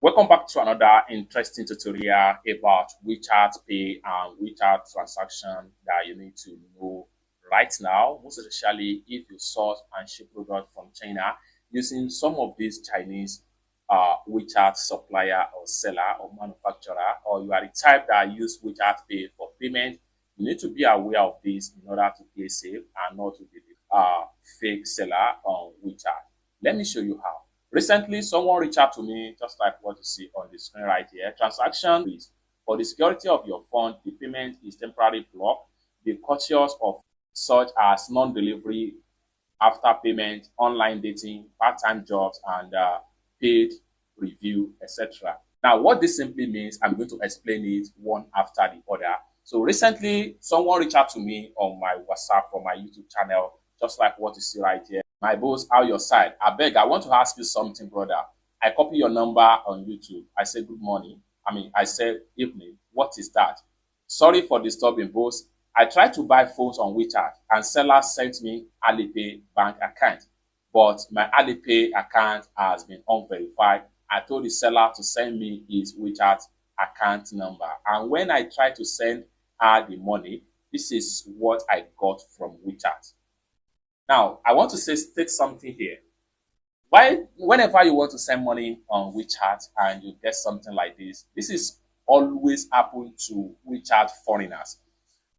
Welcome back to another interesting tutorial about WeChat Pay and WeChat transaction that you need to know right now, most especially if you source and ship product from China using some of these Chinese WeChat supplier or seller or manufacturer, or you are the type that use WeChat Pay for payment. You need to be aware of this in order to play safe and not to be fake seller on WeChat. Let me show you how. Recently, someone reached out to me, just like what you see on the screen right here. Transaction is for the security of your fund, the payment is temporarily blocked. Be cautious of such as non-delivery, after payment, online dating, part-time jobs, and paid review, etc. Now, what this simply means, I'm going to explain it one after the other. So recently, someone reached out to me on my WhatsApp from my YouTube channel, just like what you see right here. My boss, how your side? I beg, I want to ask you something, brother. I copy your number on YouTube. I say good morning. I said evening. What is that? Sorry for disturbing, boss. I tried to buy phones on WeChat and seller sent me Alipay bank account, but my Alipay account has been unverified. I told the seller to send me his WeChat account number, and when I tried to send her the money, this is what I got from WeChat. Now, I want to state something here. Whenever you want to send money on WeChat and you get something like this is always happen to WeChat foreigners.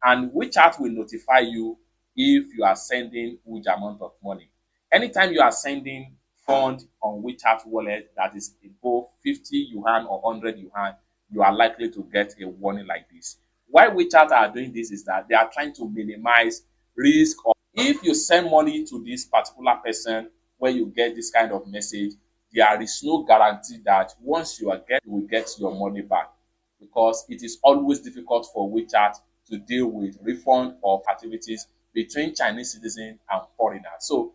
And WeChat will notify you if you are sending huge amount of money. Anytime you are sending fund on WeChat wallet that is above 50 yuan or 100 yuan, you are likely to get a warning like this. Why WeChat are doing this is that they are trying to minimize risk. If you send money to this particular person when you get this kind of message, there is no guarantee that once you will get your money back, because it is always difficult for WeChat to deal with refund of activities between Chinese citizens and foreigners. So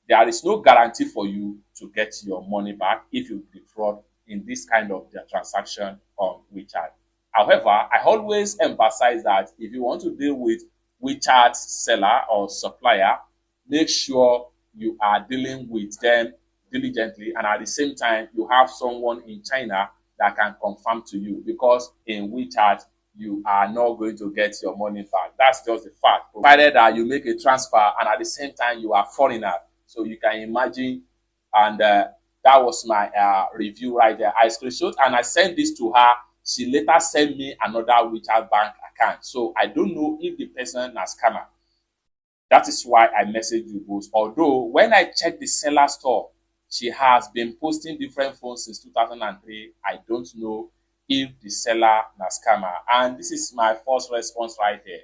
there is no guarantee for you to get your money back if you defraud in this kind of transaction on WeChat. However, I always emphasize that if you want to deal with WeChat seller or supplier, make sure you are dealing with them diligently, and at the same time you have someone in China that can confirm to you, because in WeChat you are not going to get your money back. That's just the fact, provided that you make a transfer and at the same time you are foreigner. So you can imagine, and that was my review right there. I screenshot and I sent this to her. She later sent me another WeChat bank account. So I don't know if the person has scammer. That is why I messaged you both. Although when I checked the seller store, she has been posting different phones since 2003. I don't know if the seller is scammer. And this is my first response right here.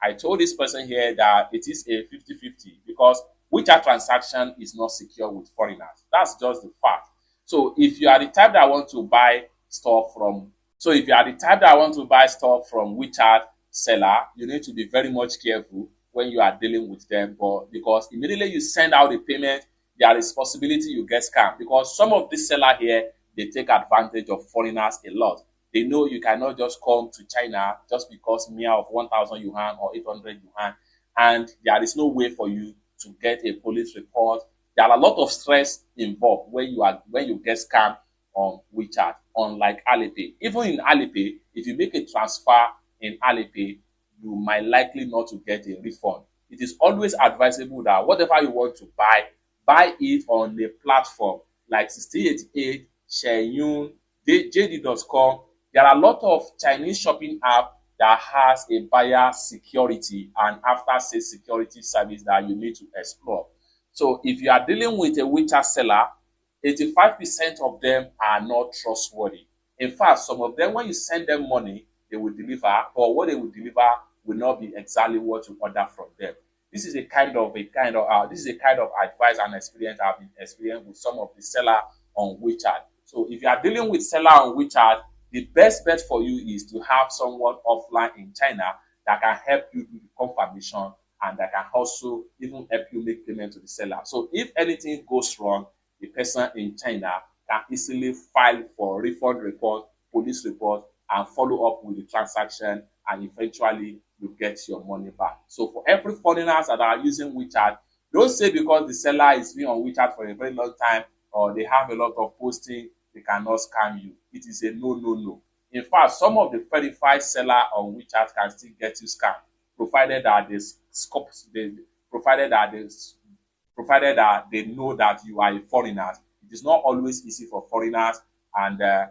I told this person here that it is a 50-50 because WeChat transaction is not secure with foreigners. That's just the fact. So if you are the type that want to buy stuff from WeChat seller, you need to be very much careful when you are dealing with them, but because immediately you send out the payment, there is possibility you get scammed, because some of this seller here, they take advantage of foreigners a lot. They know you cannot just come to China just because mere of 1,000 yuan or 800 yuan, and there is no way for you to get a police report. There are a lot of stress involved when you get scammed on WeChat, unlike Alipay. Even in Alipay, if you make a transfer in Alipay, you might likely not to get a refund. It is always advisable that whatever you want to buy it on a platform like 1688, Shenyun, JD.com. There are a lot of Chinese shopping app that has a buyer security and after sales security service that you need to explore. So if you are dealing with a WeChat seller, 85% of them are not trustworthy. In fact, some of them, when you send them money, they will deliver, but what they will deliver will not be exactly what you order from them. This is a kind of advice and experience I've been experiencing with some of the seller on WeChat. So if you are dealing with seller on WeChat, the best bet for you is to have someone offline in China that can help you do the confirmation and that can also even help you make payment to the seller. So if anything goes wrong, the person in China can easily file for refund report, police report, and follow up with the transaction, and eventually you get your money back. So for every foreigners that are using WeChat, don't say because the seller is been on WeChat for a very long time or they have a lot of posting, they cannot scam you. it is a no, no, no. In fact, some of the verified seller on WeChat can still get you scammed, provided that they scope, provided that they provided that they know that you are a foreigner. It is not always easy for foreigners, and they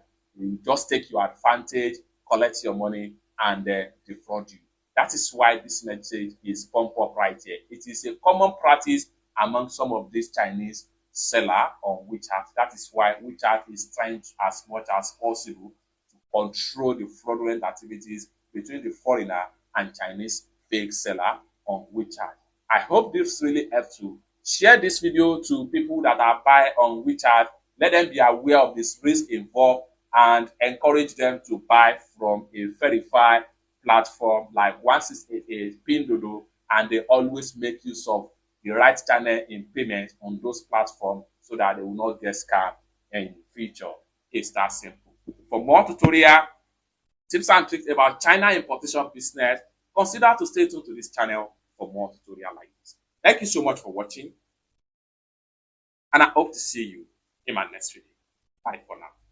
just take your advantage, collect your money, and defraud you. That is why this message is pumped up right here. It is a common practice among some of these Chinese sellers on WeChat. That is why WeChat is trying to, as much as possible, to control the fraudulent activities between the foreigner and Chinese fake seller on WeChat. I hope this really helps you. Share this video to people that are buying on WeChat. Let them be aware of this risk involved and encourage them to buy from a verified platform like 1688 Pindodo, and they always make use of the right channel in payment on those platforms so that they will not get scammed in future. It's that simple. For more tutorial, tips and tricks about China importation business, consider to stay tuned to this channel for more tutorial like this. Thank you so much for watching, and I hope to see you in my next video. Bye for now.